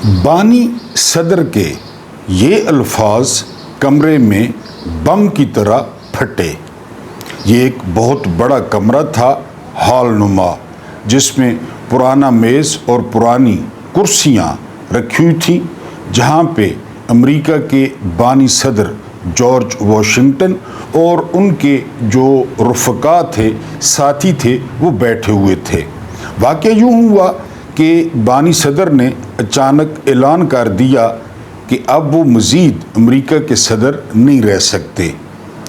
बानी सदर के ये अल्फाज कमरे में बम की तरह फटे। ये एक बहुत बड़ा कमरा था, हॉल नुमा, जिसमें पुराना मेज़ और पुरानी कुर्सियाँ रखी हुई थी, जहाँ पे अमेरिका के बानी सदर जॉर्ज वाशिंगटन और उनके जो रफ़का थे, साथी थे, वो बैठे हुए थे। वाक़या यूँ हुआ कि बानी सदर ने अचानक ऐलान कर दिया कि अब वो मज़ीद अमेरिका के सदर नहीं रह सकते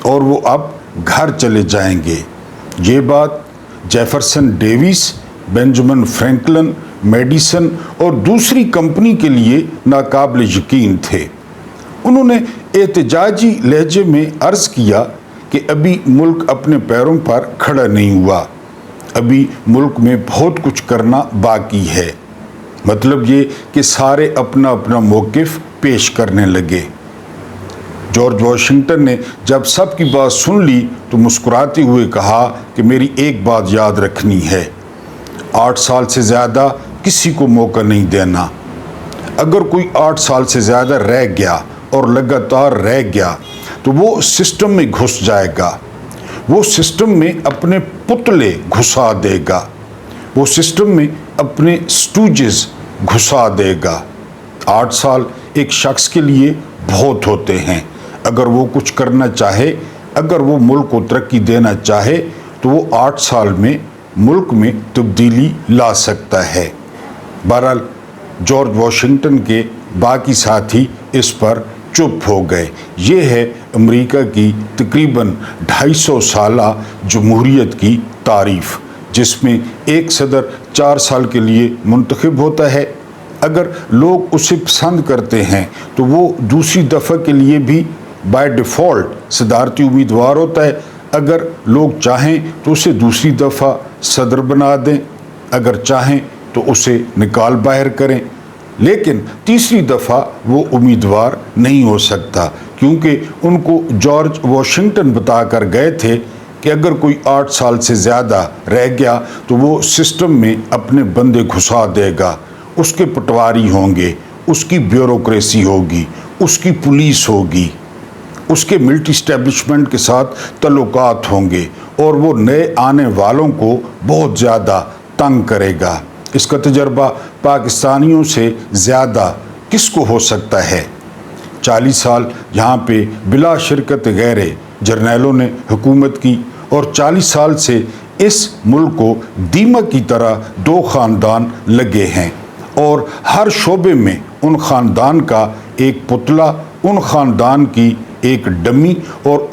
और वो अब घर चले जाएंगे। ये बात Jefferson Davis, Benjamin Franklin, Madison और दूसरी कंपनी के लिए नाकाबिल यकीन थे। उन्होंने एहतजाजी लहजे में अर्ज़ किया कि अभी मुल्क अपने पैरों पर खड़ा नहीं हुआ, अभी मुल्क में बहुत कुछ करना बाकी है। मतलब ये कि सारे अपना अपना मौक़िफ़ पेश करने लगे। जॉर्ज वाशिंगटन ने जब सब की बात सुन ली तो मुस्कुराते हुए कहा कि मेरी एक बात याद रखनी है, 8 साल से ज़्यादा किसी को मौका नहीं देना। अगर कोई 8 साल से ज़्यादा रह गया और लगातार रह गया तो वो सिस्टम में घुस जाएगा, वो सिस्टम में अपने पुतले घुसा देगा, वो सिस्टम में अपने स्टूजेस घुसा देगा। 8 साल एक शख्स के लिए बहुत होते हैं। अगर वो कुछ करना चाहे, अगर वो मुल्क को तरक्की देना चाहे तो वो 8 साल में मुल्क में तब्दीली ला सकता है। बहरहाल जॉर्ज वाशिंगटन के बाकी साथी इस पर चुप हो गए। ये है अमेरिका की तकरीबन 250 साला जमहूरियत की तारीफ़, जिसमें एक सदर 4 साल के लिए मुंतखब होता है। अगर लोग उसे पसंद करते हैं तो वो दूसरी दफ़ा के लिए भी बाय डिफ़ॉल्ट सदारती उम्मीदवार होता है। अगर लोग चाहें तो उसे दूसरी दफ़ा सदर बना दें, अगर चाहें तो उसे निकाल बाहर करें, लेकिन तीसरी दफ़ा वो उम्मीदवार नहीं हो सकता, क्योंकि उनको जॉर्ज वाशिंगटन बता कर गए थे कि अगर कोई 8 साल से ज़्यादा रह गया तो वो सिस्टम में अपने बंदे घुसा देगा, उसके पटवारी होंगे, उसकी ब्यूरोक्रेसी होगी, उसकी पुलिस होगी, उसके मिलिट्री इस्टेब्लिशमेंट के साथ तल्लुकात होंगे और वो नए आने वालों को बहुत ज़्यादा तंग करेगा। इसका तजर्बा पाकिस्तानियों से ज़्यादा किसको हो सकता है। 40 साल यहाँ पे बिला शिरकत गैरे जर्नैलों ने हुकूमत की और 40 साल से इस मुल्क को दीमक की तरह 2 ख़ानदान लगे हैं और हर शोबे में उन ख़ानदान का एक पुतला, उन ख़ानदान की एक डमी और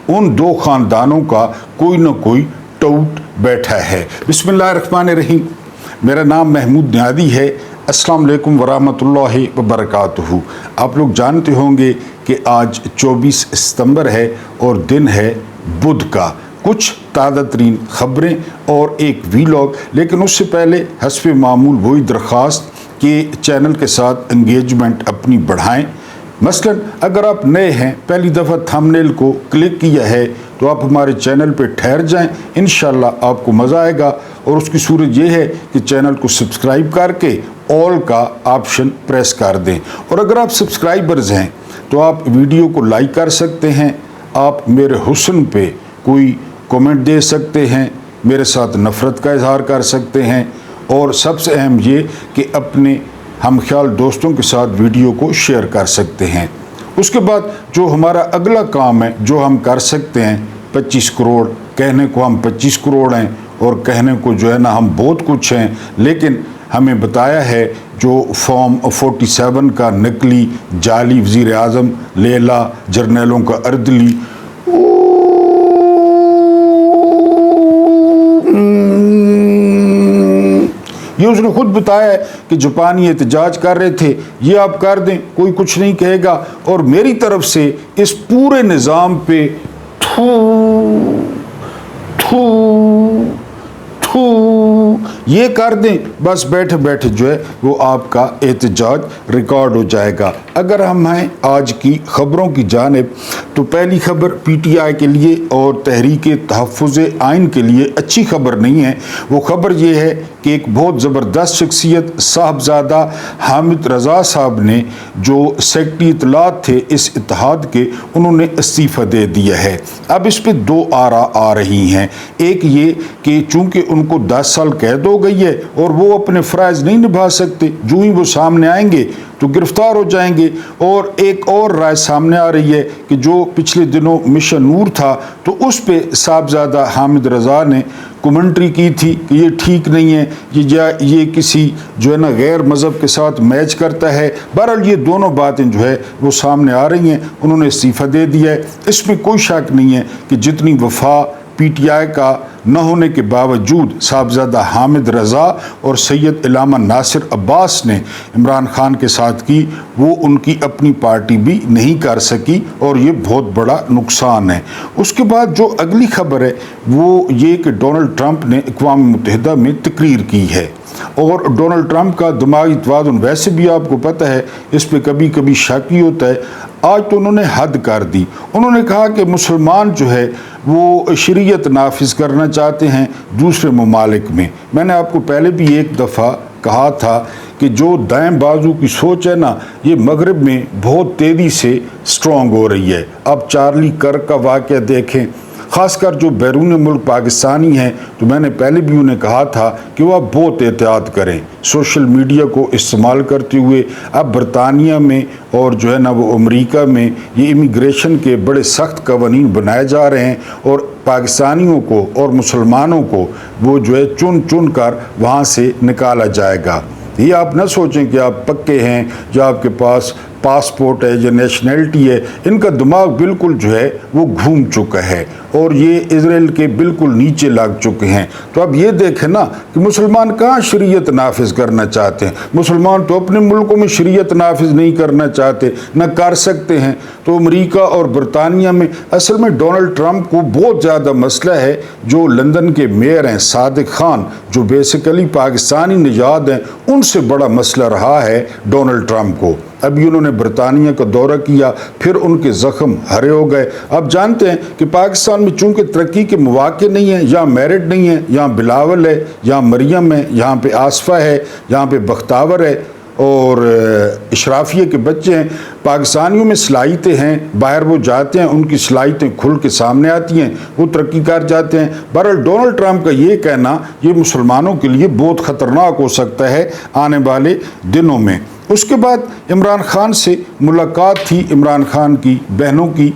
उन 2 ख़ानदानों का कोई न कोई टूट बैठा है। बिस्मिल्लाहिर्रहमानिर्रहीम। मेरा नाम महमूद नियादी है। अस्सलाम वालेकुम वरहमतुल्लाहि वबरकातुहू। आप लोग जानते होंगे कि आज 24 सितंबर है और दिन है बुध का। कुछ ताज़ा तरीन ख़बरें और एक वीलॉग, लेकिन उससे पहले हस्ब मामूल वही दरख्वास्त कि चैनल के साथ एंगेजमेंट अपनी बढ़ाएं। मसलन अगर आप नए हैं, पहली दफ़ा थंबनेल को क्लिक किया है तो आप हमारे चैनल पे ठहर जाएं, इंशाल्लाह आपको मज़ा आएगा। और उसकी सूरत ये है कि चैनल को सब्सक्राइब करके ऑल का ऑप्शन प्रेस कर दें। और अगर आप सब्सक्राइबर्स हैं तो आप वीडियो को लाइक कर सकते हैं, आप मेरे हुस्न पे कोई कमेंट दे सकते हैं, मेरे साथ नफ़रत का इजहार कर सकते हैं, और सबसे अहम ये कि अपने हम ख्याल दोस्तों के साथ वीडियो को शेयर कर सकते हैं। उसके बाद जो हमारा अगला काम है, जो हम कर सकते हैं, 25 करोड़ कहने को हम 25 करोड़ हैं और कहने को जो है ना हम बहुत कुछ हैं, लेकिन हमें बताया है जो फॉर्म 47 का नकली जाली वज़ीर आज़म लेला जर्नैलों का अर्दली, ये उसने खुद बताया है कि जापानी एहतजाज कर रहे थे, ये आप कर दें, कोई कुछ नहीं कहेगा। और मेरी तरफ से इस पूरे निज़ाम पे ये कर दें, बस बैठे बैठे जो है वो आपका एहतजाज रिकॉर्ड हो जाएगा। अगर हम हैं आज की ख़बरों की जानिब, तो पहली खबर PTI के लिए और तहरीक तहफ़्फ़ुज़ आइन के लिए अच्छी खबर नहीं है। वो खबर ये है کہ ایک بہت زبردست شخصیت صاحبزادہ حامد رضا صاحب نے جو سیکرٹری اطلاعات تھے اس اتحاد کے، انہوں نے استعفیٰ دے دیا ہے۔ اب اس پہ دو آراء آ رہی ہیں، ایک یہ کہ چونکہ ان کو 10 سال قید ہو گئی ہے اور وہ اپنے فرائض نہیں نبھا سکتے، جو ہی وہ سامنے آئیں گے تو گرفتار ہو جائیں گے، اور ایک اور رائے سامنے آ رہی ہے کہ جو پچھلے دنوں مشن نور تھا تو اس پہ صاحبزادہ حامد رضا نے کمنٹری کی تھی کہ یہ ٹھیک نہیں ہے، یہ کسی جو ہے نا غیر مذہب کے ساتھ میچ کرتا ہے۔ بہرحال یہ دونوں باتیں جو ہے وہ سامنے آ رہی ہیں، انہوں نے استعفیٰ دے دیا ہے۔ اس میں کوئی شک نہیں ہے کہ جتنی وفا پی ٹی آئی کا نہ ہونے کے باوجود صاحبزادہ حامد رضا اور سید علامہ ناصر عباس نے عمران خان کے ساتھ کی، وہ ان کی اپنی پارٹی بھی نہیں کر سکی، اور یہ بہت بڑا نقصان ہے۔ اس کے بعد جو اگلی خبر ہے وہ یہ کہ ڈونلڈ ٹرمپ نے اقوام متحدہ میں تقریر کی ہے، اور ڈونلڈ ٹرمپ کا دماغی توازن ویسے بھی آپ کو پتہ ہے اس پہ کبھی کبھی شک ہی ہوتا ہے۔ آج تو انہوں نے حد کر دی، انہوں نے کہا کہ مسلمان جو ہے وہ شریعت نافذ کرنا چاہتے ہیں دوسرے ممالک میں۔ میں نے آپ کو پہلے بھی ایک دفعہ کہا تھا کہ جو دائیں بازو کی سوچ ہے نا، یہ مغرب میں بہت تیزی سے سٹرونگ ہو رہی ہے۔ اب چارلی کرک کا واقعہ دیکھیں، خاص کر جو بیرون ملک پاکستانی ہیں، تو میں نے پہلے بھی انہیں کہا تھا کہ وہ اب بہت احتیاط کریں سوشل میڈیا کو استعمال کرتے ہوئے۔ اب برطانیہ میں اور جو ہے نا وہ امریکہ میں یہ امیگریشن کے بڑے سخت قوانین بنائے جا رہے ہیں، اور پاکستانیوں کو اور مسلمانوں کو وہ جو ہے چن چن کر وہاں سے نکالا جائے گا۔ یہ آپ نہ سوچیں کہ آپ پکے ہیں یا آپ کے پاس پاسپورٹ ہے یا نیشنلٹی ہے، ان کا دماغ بالکل جو ہے وہ گھوم چکا ہے، اور یہ اسرائیل کے بالکل نیچے لگ چکے ہیں۔ تو اب یہ دیکھیں نا کہ مسلمان کہاں شریعت نافذ کرنا چاہتے ہیں، مسلمان تو اپنے ملکوں میں شریعت نافذ نہیں کرنا چاہتے، نہ کر سکتے ہیں۔ تو امریکہ اور برطانیہ میں اصل میں ڈونلڈ ٹرمپ کو بہت زیادہ مسئلہ ہے۔ جو لندن کے میئر ہیں صادق خان، جو بیسیکلی پاکستانی نژاد ہیں، ان سے بڑا مسئلہ رہا ہے ڈونلڈ ٹرمپ کو۔ ابھی انہوں نے برطانیہ کا دورہ کیا، پھر ان کے زخم ہرے ہو گئے۔ اب جانتے ہیں کہ پاکستان میں چونکہ ترقی کے مواقع نہیں ہیں، یہاں میرٹ نہیں ہے، یہاں بلاول ہے، یہاں مریم ہے، یہاں پہ آصفہ ہے، یہاں پہ بختاور ہے اور اشرافیہ کے بچے ہیں۔ پاکستانیوں میں صلاحیتیں ہیں، باہر وہ جاتے ہیں، ان کی صلاحیتیں کھل کے سامنے آتی ہیں، وہ ترقی کر جاتے ہیں۔ بہرحال ڈونلڈ ٹرمپ کا یہ کہنا یہ مسلمانوں کے لیے بہت خطرناک ہو سکتا ہے آنے والے دنوں میں۔ اس کے بعد عمران خان سے ملاقات تھی عمران خان کی بہنوں کی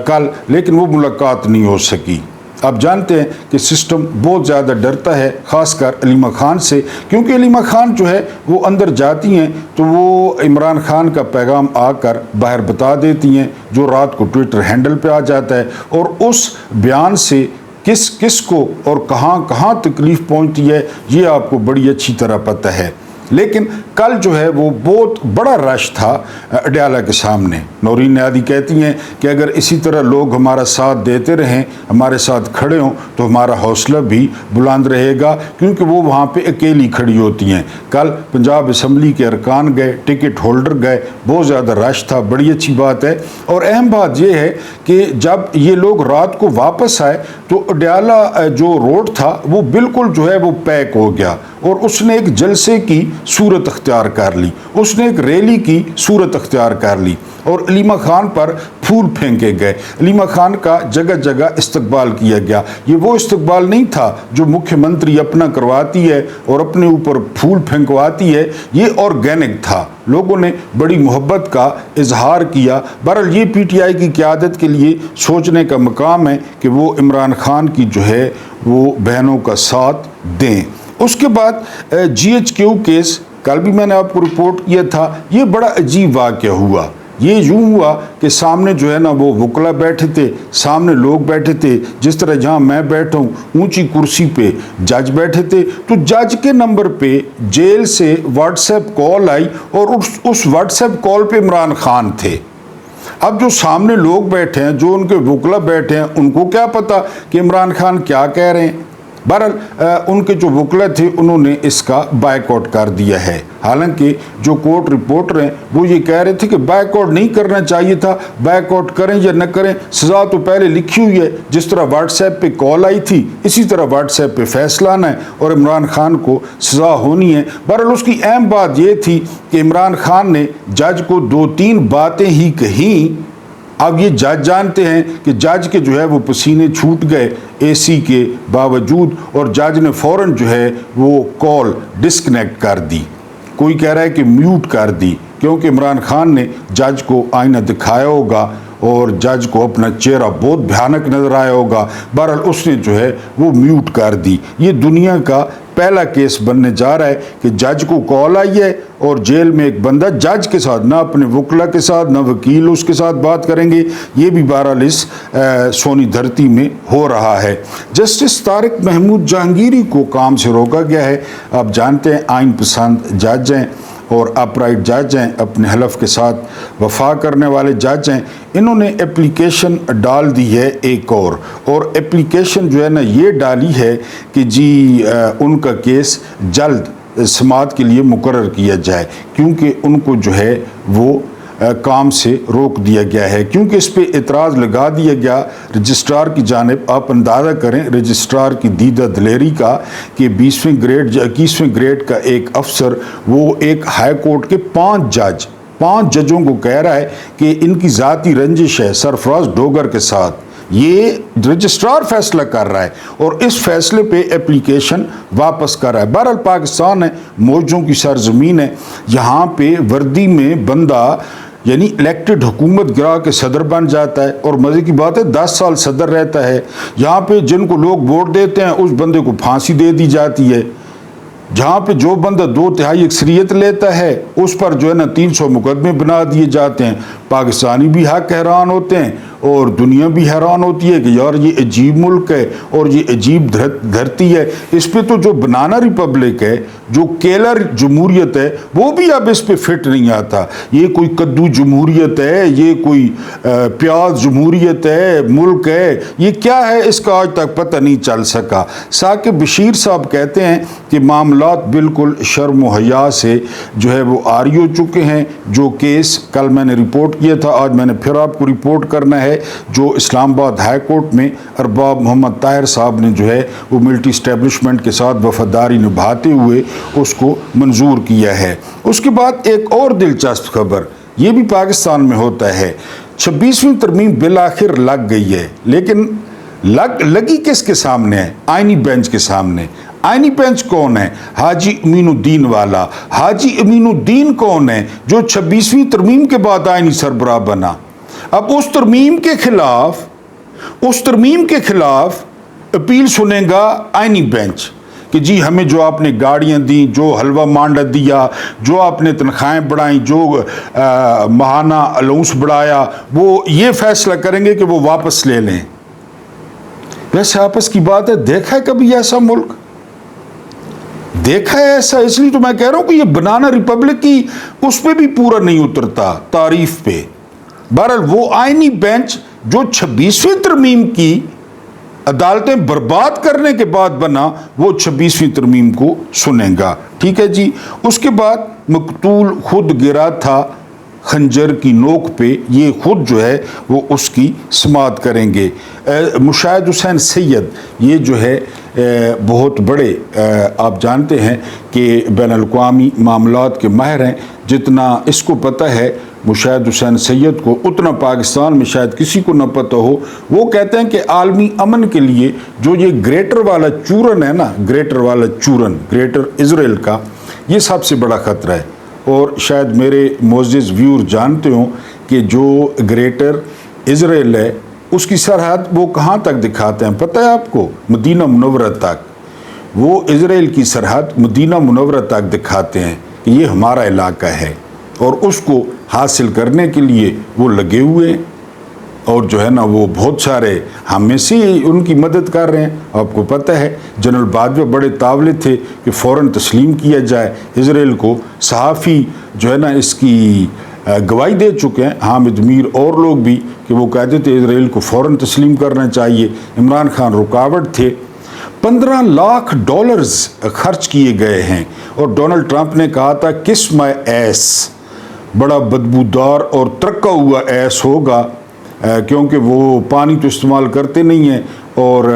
کل، لیکن وہ ملاقات نہیں ہو سکی۔ آپ جانتے ہیں کہ سسٹم بہت زیادہ ڈرتا ہے خاص کر علیمہ خان سے، کیونکہ علیمہ خان جو ہے وہ اندر جاتی ہیں تو وہ عمران خان کا پیغام آ کر باہر بتا دیتی ہیں، جو رات کو ٹویٹر ہینڈل پہ آ جاتا ہے، اور اس بیان سے کس کس کو اور کہاں کہاں تکلیف پہنچتی ہے یہ آپ کو بڑی اچھی طرح پتہ ہے۔ لیکن کل جو ہے وہ بہت بڑا رش تھا اڈیالہ کے سامنے۔ نورین نیادی کہتی ہیں کہ اگر اسی طرح لوگ ہمارا ساتھ دیتے رہیں، ہمارے ساتھ کھڑے ہوں، تو ہمارا حوصلہ بھی بلند رہے گا، کیونکہ وہ وہاں پہ اکیلی کھڑی ہوتی ہیں۔ کل پنجاب اسمبلی کے ارکان گئے، ٹکٹ ہولڈر گئے، بہت زیادہ رش تھا، بڑی اچھی بات ہے۔ اور اہم بات یہ ہے کہ جب یہ لوگ رات کو واپس آئے تو اڈیالہ جو روڈ تھا وہ بالکل جو ہے وہ پیک ہو گیا، اور اس نے ایک جلسے کی صورت اختیار کر لی، اس نے ایک ریلی کی صورت اختیار کر لی، اور علیمہ خان پر پھول پھینکے گئے، علیمہ خان کا جگہ جگہ استقبال کیا گیا۔ یہ وہ استقبال نہیں تھا جو مکھیہ منتری اپنا کرواتی ہے اور اپنے اوپر پھول پھینکواتی ہے، یہ آرگینک تھا، لوگوں نے بڑی محبت کا اظہار کیا۔ بہرحال یہ پی ٹی آئی کی قیادت کے لیے سوچنے کا مقام ہے کہ وہ عمران خان کی جو ہے وہ بہنوں کا ساتھ دیں۔ اس کے بعد جی ایچ کیو کیس کل بھی میں نے آپ کو رپورٹ کیا تھا، یہ بڑا عجیب واقعہ ہوا۔ یہ یوں ہوا کہ سامنے جو ہے نا وہ وکلا بیٹھے تھے، سامنے لوگ بیٹھے تھے، جس طرح جہاں میں بیٹھا ہوں اونچی کرسی پہ جج بیٹھے تھے، تو جج کے نمبر پہ جیل سے واٹس ایپ کال آئی، اور اس واٹس ایپ کال پہ عمران خان تھے۔ اب جو سامنے لوگ بیٹھے ہیں، جو ان کے وکلا بیٹھے ہیں، ان کو کیا پتا کہ عمران خان کیا کہہ رہے ہیں؟ बहरहाल उनके जो वकला थे उन्होंने इसका बायकॉट कर दिया है। हालांकि जो कोर्ट रिपोर्टर हैं वो ये कह रहे थे कि बायकॉट नहीं करना चाहिए था, बायकॉट करें या न करें सज़ा तो पहले लिखी हुई है। जिस तरह व्हाट्सएप पे कॉल आई थी इसी तरह व्हाट्सएप पे फैसला आना है और इमरान खान को सज़ा होनी है। बहरहाल उसकी अहम बात ये थी कि इमरान खान ने जज को 2-3 बातें ही कहीं। अब ये जज जानते हैं कि जज के जो है वो पसीने छूट गए एसी के बावजूद, और जज ने फ़ौरन जो है वो कॉल डिस्कनेक्ट कर दी, कोई कह रहा है कि म्यूट कर दी, क्योंकि इमरान खान ने जज को आईना दिखाया होगा और जज को अपना चेहरा बहुत भयानक नज़र आया होगा। बहरहाल उसने जो है वो म्यूट कर दी। ये दुनिया का पहला केस बनने जा रहा है कि जज को कॉल आई है और जेल में एक बंदा जज के साथ, ना अपने वकला के साथ ना वकील उसके साथ बात करेंगे। ये भी बहरहाल इस सोनी धरती में हो रहा है। जस्टिस तारिक महमूद जहांगीरी को काम से रोका गया है। आप जानते हैं आइन पसंद जज हैं और अपराइट जज हैं, अपने हलफ के साथ वफा करने वाले जज हैं। इन्होंने एप्लीकेशन डाल दी है एक और एप्लीकेशन जो है ना ये डाली है कि जी उनका केस जल्द समाअत के लिए मुकर्रर किया जाए, क्योंकि उनको जो है वो काम से रोक दिया गया है, क्योंकि इस पे एतराज़ लगा दिया गया रजिस्ट्रार की जानिब। आप अंदाज़ा करें रजिस्ट्रार की दीदा दलेरी का कि 20वें ग्रेड या 21वें ग्रेड का एक अफसर वो एक हाई कोर्ट के 5 जजों को कह रहा है कि इनकी ज़ाती रंजिश है सरफराज डोगर के साथ। ये रजिस्ट्रार फैसला कर रहा है और इस फैसले पे एप्लीकेशन वापस कर रहा है। बहरहाल पाकिस्तान है, मौजों की सरजमीन है। यहाँ पे वर्दी में बंदा यानी इलेक्टेड हुकूमत गिरा के सदर बन जाता है और मज़े की बात है 10 साल सदर रहता है। यहाँ पे जिनको लोग वोट देते हैं उस बंदे को फांसी दे दी जाती है। जहाँ पे जो बंदा 2/3 अक्सरियत लेता है उस पर जो है ना 300 मुकदमे बना दिए जाते हैं। पाकिस्तानी भी हक हैरान होते हैं और दुनिया भी हैरान होती है कि यार ये अजीब मुल्क है और ये अजीब धरती है। इस पे तो जो बनाना रिपब्लिक है, जो केलर जमहूरियत है, वो भी अब इस पे फिट नहीं आता। ये कोई कद्दू जमहूरियत है, ये कोई प्याज जमहूरियत है, मुल्क है, ये क्या है इसका आज तक पता नहीं चल सका। साकिब बशीर साहब कहते हैं कि मामलात बिल्कुल शर्म व हया से जो है वो आरी हो चुके हैं। जो केस कल मैंने रिपोर्ट किया था आज मैंने फिर आपको रिपोर्ट करना है, जो इस्लामाबाद हाई कोर्ट में अरबाब मोहम्मद ताहिर साहब ने जो है वो मिलिट्री इस्टेब्लिशमेंट के साथ वफादारी निभाते हुए उसको मंजूर किया है। उसके बाद एक और दिलचस्प खबर, ये भी पाकिस्तान में होता है। 26वीं तरमीम बिल आखिर लग गई है, लेकिन लगी किसके सामने है? आईनी बेंच के सामने। आईनी बेंच कौन है? हाजी अमीनुद्दीन वाला। हाजी अमीनुद्दीन कौन है? जो 26वीं तरमीम के बाद आईनी सरबराह बना। अब उस तरमीम के खिलाफ अपील सुनेगा आईनी बेंच कि जी हमें जो आपने गाड़ियां दी, जो हलवा मांडा दिया, जो आपने तनख्वाहें बढ़ाई, जो माहाना अलाउंस बढ़ाया, वो ये फैसला करेंगे कि वो वापस ले लें। वैसे आपस की बात है, देखा है कभी ऐसा मुल्क? देखा है ऐसा? इसलिए तो मैं कह रहा हूं कि ये बनाना रिपब्लिक की उस पर भी पूरा नहीं उतरता तारीफ पे। बहरहाल वो आईनी बेंच जो 26वीं तरमीम की अदालतें बर्बाद करने के बाद बना, वो 26वीं तरमीम को सुनेगा। ठीक है जी। उसके बाद मकतूल खुद गिरा था खंजर की नोक पे, ये खुद जो है वो उसकी समाअत करेंगे। मुशाहिद हुसैन सैयद ये जो है बहुत बड़े आप जानते हैं कि बैनुल-अक़वामी मामलात के माहिर हैं। जितना इसको पता है मुशाहिद हुसैन सैयद को, उतना पाकिस्तान में शायद किसी को न पता हो। वो कहते हैं कि आलमी अमन के लिए जो ये ग्रेटर वाला चूरन है ना, ग्रेटर इजराइल का, ये सबसे बड़ा ख़तरा है। और शायद मेरे मोअज़्ज़िज़ व्यूअर जानते हो कि जो ग्रेटर इजराइल है उसकी सरहद वो कहाँ तक दिखाते हैं पता है आपको? मदीना मुनव्वरा तक। वो इजराइल की सरहद मदीना मुनव्वरा तक दिखाते हैं कि ये हमारा इलाका है, और उसको हासिल करने के लिए वो लगे हुए हैं। और जो है ना वो बहुत सारे हम में से उनकी मदद कर रहे हैं। आपको पता है जनरल बाजवा बड़े तावले थे कि फ़ौरन तस्लीम किया जाए इजराइल को। सहाफ़ी जो है ना इसकी गवाही दे चुके हैं, हामिद मीर और लोग भी, कि वो कहते थे इजराइल को फ़ौरन तस्लीम करना चाहिए। इमरान खान रुकावट थे। 15 लाख डॉलर्स खर्च किए गए हैं और डोनाल्ड ट्रंप ने कहा था किस माय एस, बड़ा बदबूदार और तरक्का हुआ एस होगा क्योंकि वो पानी तो इस्तेमाल करते नहीं हैं और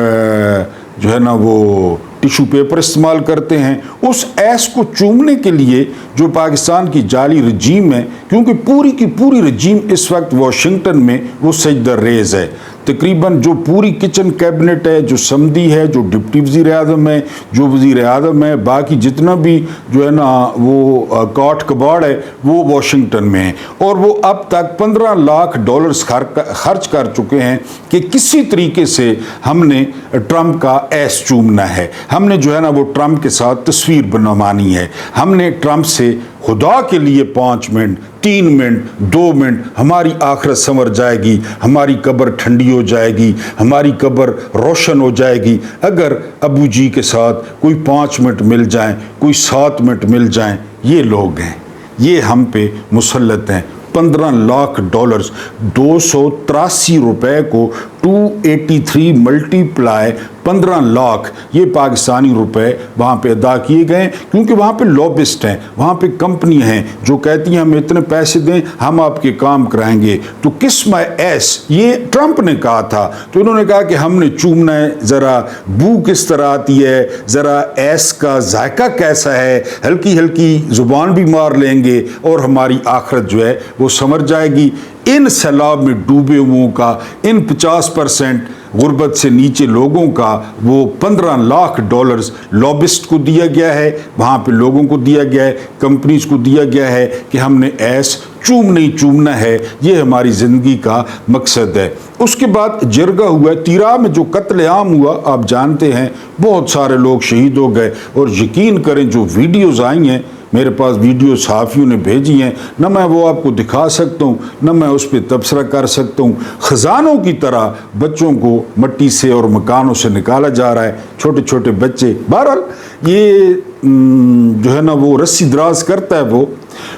जो है ना वो टिशू पेपर इस्तेमाल करते हैं। उस ऐस को चूमने के लिए जो पाकिस्तान की जाली रजीम है, क्योंकि पूरी की पूरी रजीम इस वक्त वाशिंगटन में वो सजदा रेज है, तकरीबन जो पूरी किचन कैबिनेट है, जो समदी है, जो डिप्टी वज़ीर आज़म है, जो वज़ीर आज़म है, बाकी जितना भी जो है ना वो काट कबाड़ है वो वाशिंगटन में है। और वो अब तक 15 लाख डॉलर्स खर्च कर चुके हैं कि किसी तरीके से हमने ट्रंप का ऐस चूमना है, हमने जो है ना वो ट्रंप के साथ तस्वीर बनवानी है, हमने ट्रंप से खुदा के लिए 5 मिनट 3 मिनट 2 मिनट हमारी आखिरत संवर जाएगी, हमारी कब्र ठंडी हो जाएगी, हमारी कब्र रोशन हो जाएगी अगर अबू जी के साथ कोई 5 मिनट मिल जाएं, कोई 7 मिनट मिल जाएं। ये लोग हैं, ये हम पे मुसल्लत हैं। 15 लाख डॉलर्स, 283 रुपए को 283 मल्टीप्लाई 15 लाख, ये पाकिस्तानी रुपए वहाँ पे अदा किए गए क्योंकि वहाँ पे लॉबिस्ट हैं, वहाँ पे कंपनी हैं जो कहती हैं हम इतने पैसे दें हम आपके काम कराएंगे। तो किस माय एस, ये ट्रंप ने कहा था, तो उन्होंने कहा कि हमने चूमना है, ज़रा बू किस तरह आती है, ज़रा एस का जायका कैसा है, हल्की हल्की ज़ुबान भी मार लेंगे और हमारी आखिरत जो है वो समझ जाएगी। इन सैलाब में डूबे हुओं का, इन 50% गुर्बत से नीचे लोगों का वो 15 लाख डॉलर्स लॉबिस्ट को दिया गया है, वहाँ पे लोगों को दिया गया है, कंपनीज को दिया गया है कि हमने ऐस चूमना ही चूमना है, ये हमारी ज़िंदगी का मकसद है। उसके बाद जिरगा हुआ, तीरा में जो कत्ल आम हुआ आप जानते हैं, बहुत सारे लोग शहीद हो गए और यकीन करें जो वीडियोज़ आई हैं, मेरे पास वीडियो सहाफ़ियों ने भेजी हैं, न मैं वो आपको दिखा सकता हूँ न मैं उस पर तबसरा कर सकता हूँ। ख़जानों की तरह बच्चों को मट्टी से और मकानों से निकाला जा रहा है, छोटे छोटे बच्चे। बहरहाल ये जो है ना वो रस्सी दराज करता है। वो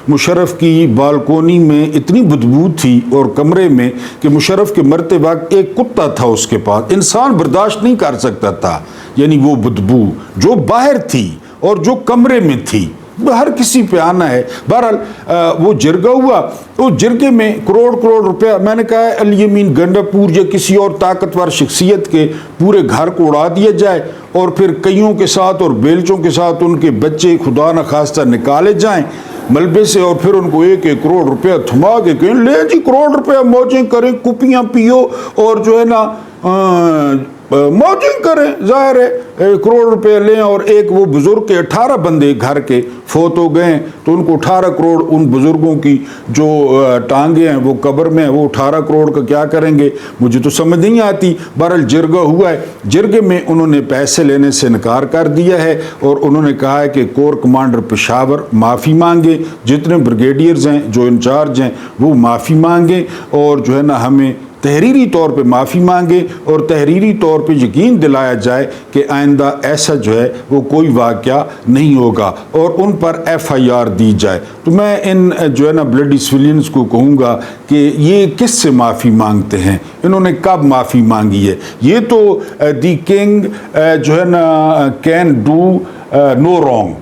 मुशर्रफ की बालकोनी में इतनी बदबू थी और कमरे में कि मुशर्रफ के मरते वक्त एक कुत्ता था उसके पास, इंसान बर्दाश्त नहीं कर सकता था, यानी वो बदबू जो बाहर थी और जो कमरे में थी, हर किसी पे आना है। बहरहाल वो जिरगा हुआ, तो जिरगे में करोड़ करोड़ रुपया, मैंने कहा अल-यमीन गंडापुर या किसी और ताकतवर शख्सियत के पूरे घर को उड़ा दिया जाए और फिर कईयों के साथ और बेलचों के साथ उनके बच्चे खुदा न खास्ता निकाले जाएं मलबे से और फिर उनको 1-1 करोड़ रुपया थमा के कहें ले जी करोड़ रुपया मौजें करें, कुपियाँ पियो और जो है ना मौजिंग करें। ज़ाहिर है करोड़ रुपए लें और एक वो बुज़ुर्ग के 18 बंदे घर के फोत हो गए तो उनको 18 करोड़, उन बुज़ुर्गों की जो टांगे हैं वो कब्र में है, वो 18 करोड़ का क्या करेंगे मुझे तो समझ नहीं आती। बहरहाल जिरगा हुआ है, जिरगे में उन्होंने पैसे लेने से इनकार कर दिया है और उन्होंने कहा है कि कोर कमांडर पेशावर माफ़ी मांगे, जितने ब्रिगेडियर्स हैं जो इंचार्ज हैं वो माफ़ी मांगे और जो है ना हमें तहरीरी तौर पे माफ़ी मांगे और तहरीरी तौर पे यकीन दिलाया जाए कि आइंदा ऐसा जो है वो कोई वाक़या नहीं होगा और उन पर FIR दी जाए। तो मैं इन जो है ना ब्लडी सिविलियंस को कहूँगा कि ये किस से माफ़ी मांगते हैं, इन्होंने कब माफ़ी मांगी है। ये तो दी किंग जो है ना कैन डू नो रॉन्ग,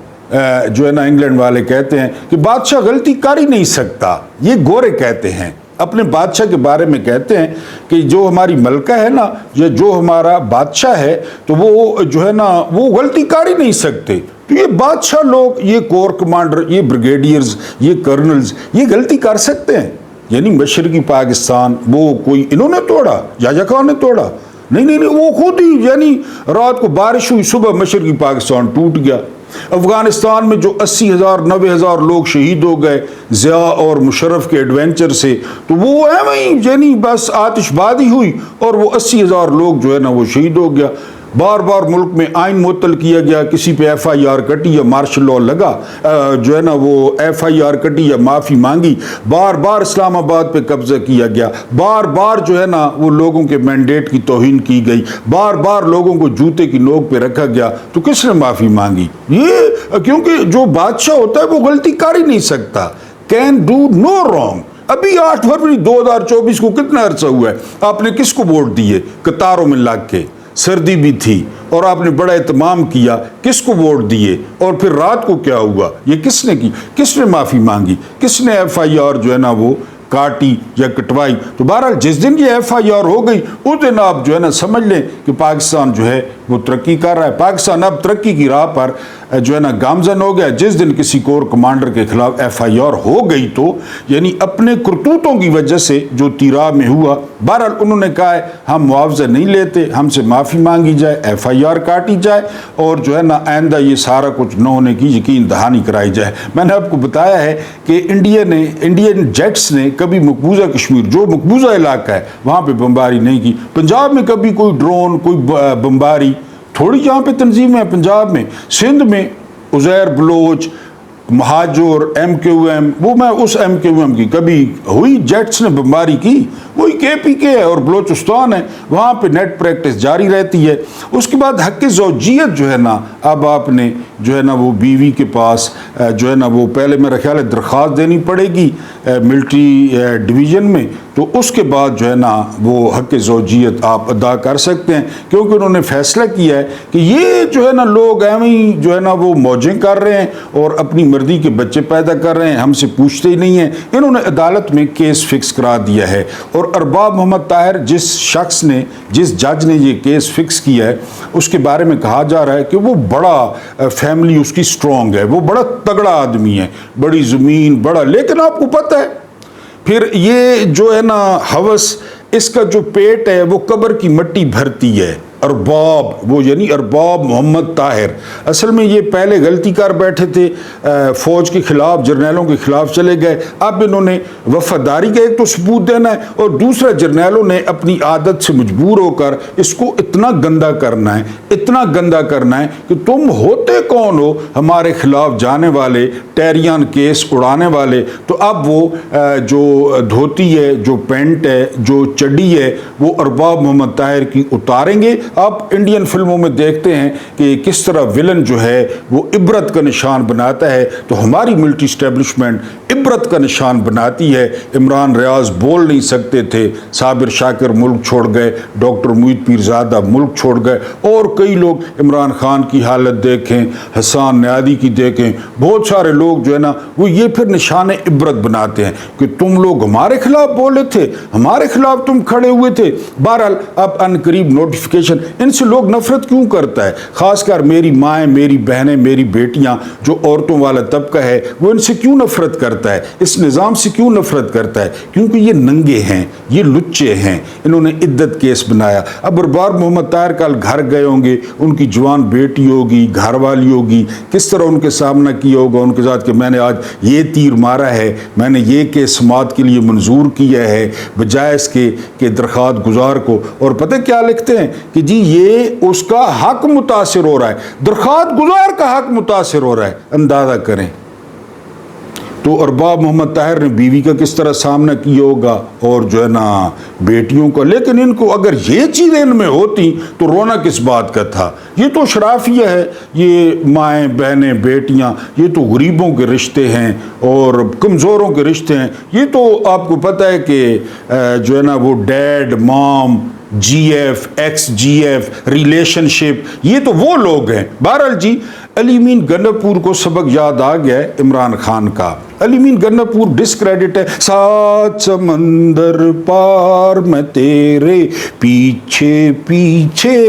जो है ना इंग्लैंड वाले कहते हैं कि बादशाह गलती कर ही नहीं सकता, ये गोरे कहते हैं, अपने बादशाह के बारे में कहते हैं कि जो हमारी मलका है ना या जो हमारा बादशाह है तो वो जो है ना वो गलती कर ही नहीं सकते। तो ये बादशाह लोग, ये कोर कमांडर, ये ब्रिगेडियर्स, ये कर्नल्स, ये गलती कर सकते हैं। यानी मशरकी पाकिस्तान वो कोई इन्होंने तोड़ा, याजा खान ने तोड़ा? नहीं, वो खुद ही, यानी रात को बारिश हुई, सुबह मशरकी पाकिस्तान टूट गया। अफगानिस्तान में जो 80,000 90,000 लोग शहीद हो गए ज़िया और मुशर्रफ के एडवेंचर से, तो वो है वहीं, यानी बस आतिशबाजी हुई और वो 80,000 लोग जो है ना वो शहीद हो गया। बार बार मुल्क में आइन मुअत्तल किया गया, किसी पे FIR कटी या मार्शल लॉ लगा, जो है ना वो FIR कटी या माफ़ी मांगी, बार बार इस्लामाबाद पे कब्जा किया गया, बार बार जो है ना वो लोगों के मैंडेट की तौहीन की गई, बार बार लोगों को जूते की नोक पे रखा गया। तो किसने माफ़ी मांगी? ये क्योंकि जो बादशाह होता है वो गलती कर ही नहीं सकता, कैन डू नो रॉन्ग। अभी 8 फरवरी 2024 को कितना अर्सा हुआ है, आपने किसको वोट दिए कतारों में लग के? سردی بھی تھی اور آپ نے بڑا اہتمام کیا، کس کو ووٹ دیے اور پھر رات کو کیا ہوا، یہ کس نے کی، کس نے معافی مانگی، کس نے ایف آئی آر جو ہے نا وہ کاٹی یا کٹوائی؟ تو بہرحال جس دن یہ ایف آئی آر ہو گئی اس دن آپ جو ہے نا سمجھ لیں کہ پاکستان جو ہے وہ ترقی کر رہا ہے، پاکستان اب ترقی کی راہ پر جو ہے نا گامزن ہو گیا۔ جس دن کسی کور کمانڈر کے خلاف ایف آئی آر ہو گئی تو یعنی اپنے کرتوتوں کی وجہ سے جو تیرا میں ہوا، بہرحال انہوں نے کہا ہے ہم معاوضہ نہیں لیتے، ہم سے معافی مانگی جائے، ایف آئی آر کاٹی جائے اور جو ہے نا آئندہ یہ سارا کچھ نہ ہونے کی یقین دہانی کرائی جائے۔ میں نے آپ کو بتایا ہے کہ انڈین جیٹس نے کبھی مقبوضہ کشمیر جو مقبوضہ علاقہ ہے وہاں پہ بمباری نہیں کی، پنجاب میں کبھی کوئی ڈرون کوئی بمباری تھوڑی جہاں پہ تنظیم ہے، پنجاب میں سندھ میں عزیر بلوچ مہاجر ایم کیو ایم، وہ میں اس ایم کیو ایم کی کبھی ہوئی جیٹس نے بمباری کی؟ وہی کے پی کے ہے اور بلوچستان ہے، وہاں پہ نیٹ پریکٹس جاری رہتی ہے۔ اس کے بعد حق زوجیت جو ہے نا اب آپ نے جو ہے نا وہ بیوی کے پاس جو ہے نا وہ پہلے میرا خیال ہے درخواست دینی پڑے گی ملٹری ڈویژن میں، تو اس کے بعد جو ہے نا وہ حق زوجیت آپ ادا کر سکتے ہیں، کیونکہ انہوں نے فیصلہ کیا ہے کہ یہ جو ہے نا لوگ ایویں ہی جو ہے نا وہ موجیں کر رہے ہیں اور اپنی مرضی کے بچے پیدا کر رہے ہیں، ہم سے پوچھتے ہی نہیں ہیں۔ انہوں نے عدالت میں کیس فکس کرا دیا ہے اور ارباب محمد طاہر جس جج نے یہ کیس فکس کیا ہے اس کے بارے میں کہا جا رہا ہے کہ وہ بڑا فیملی اس کی سٹرونگ ہے، وہ بڑا تگڑا آدمی ہے، بڑی زمین بڑا، لیکن آپ کو پتہ ہے پھر یہ جو ہے نا ہوس اس کا جو پیٹ ہے وہ قبر کی مٹی بھرتی ہے۔ ارباب وہ یعنی ارباب محمد طاہر اصل میں یہ پہلے غلطی کر بیٹھے تھے، فوج کے خلاف جرنیلوں کے خلاف چلے گئے، اب انہوں نے وفاداری کا ایک تو ثبوت دینا ہے اور دوسرا جرنیلوں نے اپنی عادت سے مجبور ہو کر اس کو اتنا گندا کرنا ہے کہ تم ہوتے کون ہو ہمارے خلاف جانے والے، ٹیریان کیس اڑانے والے؟ تو اب وہ جو دھوتی ہے، جو پینٹ ہے، جو چڈی ہے، وہ ارباب محمد طاہر کی اتاریں گے۔ آپ انڈین فلموں میں دیکھتے ہیں کہ کس طرح ولن جو ہے وہ عبرت کا نشان بناتا ہے، تو ہماری ملٹری اسٹیبلشمنٹ عبرت کا نشان بناتی ہے۔ عمران ریاض بول نہیں سکتے تھے، صابر شاکر ملک چھوڑ گئے، ڈاکٹر معید پیرزادہ ملک چھوڑ گئے، اور کئی لوگ، عمران خان کی حالت دیکھیں، حسان نیادی کی دیکھیں، بہت سارے لوگ جو ہے نا وہ یہ پھر نشان عبرت بناتے ہیں کہ تم لوگ ہمارے خلاف بولے تھے، ہمارے خلاف تم کھڑے ہوئے تھے۔ بہرحال اب ان قریب نوٹیفیکیشن، ان سے لوگ نفرت کیوں کرتا ہے؟ خاص کر میری مائیں، میری بہنیں، میری بیٹیاں، جو عورتوں والا طبقہ ہے وہ ان سے کیوں نفرت کرتا ہے، اس نظام سے کیوں نفرت کرتا ہے؟ کیونکہ یہ ننگے ہیں، یہ لچے ہیں، انہوں نے عدت کیس بنایا۔ اب ارباب محمد طاہر کل گھر گئے ہوں گے، ان کی جوان بیٹی ہوگی، گھر والی ہوگی، کس طرح ان کے سامنا کیا ہوگا ان کے ساتھ کہ میں نے آج یہ تیر مارا ہے، میں نے یہ کیس سماعت کے لیے منظور کیا ہے، بجائے اس کے کہ درخواست گزار کو۔ اور پتہ کیا لکھتے ہیں کہ جی یہ اس کا حق متاثر ہو رہا ہے، درخواست گزار کا حق متاثر ہو رہا ہے۔ اندازہ کریں تو ارباب محمد طاہر نے بیوی کا کس طرح سامنا کیا ہوگا اور جو ہے نا بیٹیوں کا۔ لیکن ان کو اگر یہ چیزیں ان میں ہوتی تو رونا کس بات کا تھا؟ یہ تو شرافیہ ہے، یہ مائیں بہنیں بیٹیاں، یہ تو غریبوں کے رشتے ہیں اور کمزوروں کے رشتے ہیں۔ یہ تو آپ کو پتہ ہے کہ جو ہے نا وہ ڈیڈ مام، جی ایف، ایکس جی ایف ریلیشن شپ، یہ تو وہ لوگ ہیں۔ بہرحال جی علی مین گناپور کو سبق یاد آ گیا ہے عمران خان کا۔ علی مین گناپور ڈسکریڈٹ ہے، سات سمندر پار میں تیرے پیچھے پیچھے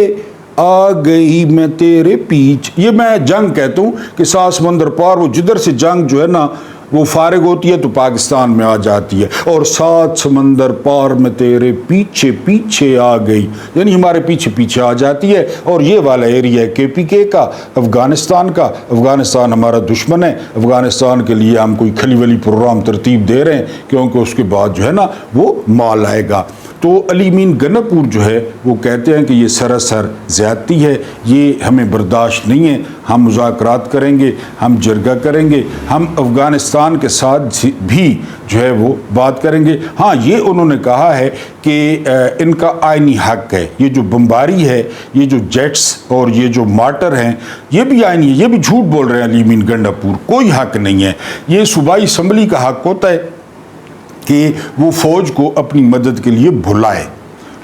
آ گئی میں تیرے پیچھے، یہ میں جنگ کہتا ہوں کہ سات سمندر پار، وہ جدھر سے جنگ جو ہے نا وہ فارغ ہوتی ہے تو پاکستان میں آ جاتی ہے، اور سات سمندر پار میں تیرے پیچھے پیچھے آ گئی، یعنی ہمارے پیچھے پیچھے آ جاتی ہے۔ اور یہ والا ایریا ہے کے پی کے کا، افغانستان کا۔ افغانستان ہمارا دشمن ہے، افغانستان کے لیے ہم کوئی کھلی ولی پروگرام ترتیب دے رہے ہیں کیونکہ اس کے بعد جو ہے نا وہ مال آئے گا۔ تو علی مین گناپور جو ہے وہ کہتے ہیں کہ یہ سراسر زیادتی ہے، یہ ہمیں برداشت نہیں ہے، ہم مذاکرات کریں گے، ہم جرگہ کریں گے، ہم افغانستان کے ساتھ بھی جو ہے وہ بات کریں گے۔ ہاں یہ انہوں نے کہا ہے کہ ان کا آئینی حق ہے، یہ جو بمباری ہے، یہ جو جیٹس اور یہ جو مارٹر ہیں، یہ بھی آئینی ہے، یہ بھی جھوٹ بول رہے ہیں علی مین گناپور، کوئی حق نہیں ہے۔ یہ صوبائی اسمبلی کا حق ہوتا ہے کہ وہ فوج کو اپنی مدد کے لیے بھلائے،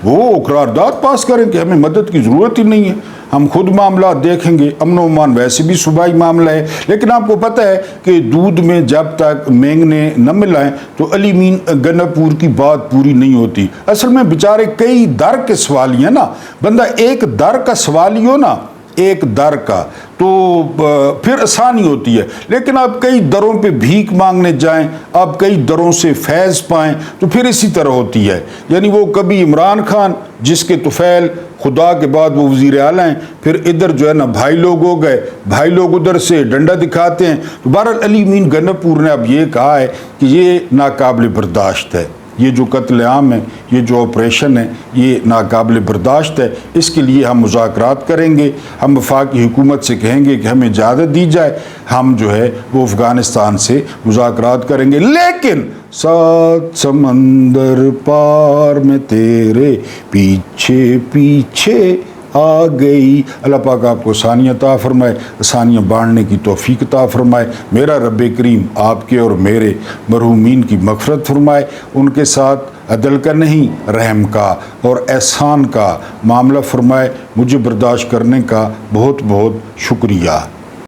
वो करारदाद पास करें कि हमें मदद की ज़रूरत ही नहीं है, हम खुद मामला देखेंगे। अमन ओमान वैसे भी सूबाई मामला है, लेकिन आपको पता है कि दूध में जब तक मेंगने न मिलाएं तो अली मीन गन्नापुर की बात पूरी नहीं होती। असल में बेचारे कई दर के सवाली हैं ना, बंदा एक दर का सवाली हो ना, एक दर का, तो फिर आसानी होती है। लेकिन आप कई दरों पे भीख मांगने जाएं, आप कई दरों से फैज़ पाएं, तो फिर इसी तरह होती है। यानी वो कभी इमरान खान जिसके तुफैल खुदा के बाद वो वज़ीर आला हैं, फिर इधर जो है ना भाई लोग हो गए, भाई लोग उधर से डंडा दिखाते हैं। तो बहरहाल अली मीन गन्नापुर ने अब ये कहा है कि ये नाकाबिल बर्दाश्त है, ये जो कत्ल आम है, ये जो ऑपरेशन है, ये नाकाबिल बर्दाश्त है। इसके लिए हम मुज़ाकरात करेंगे, हम वफाकी हुकूमत से कहेंगे कि हमें इजाज़त दी जाए, हम जो है वो अफ़गानिस्तान से मुज़ाकरात करेंगे। लेकिन सात समंदर पार में तेरे पीछे पीछे आ गई। अल्लाह पाक आपको आसानियाँ अता फरमाए, आसानियाँ बांटने की तौफीक अता फरमाए। मेरा रब करीम आपके और मेरे मरहूमीन की मग़फ़िरत फरमाए, उनके साथ अदल का नहीं रहम का और एहसान का मामला फरमाए। मुझे बर्दाश्त करने का बहुत बहुत शुक्रिया।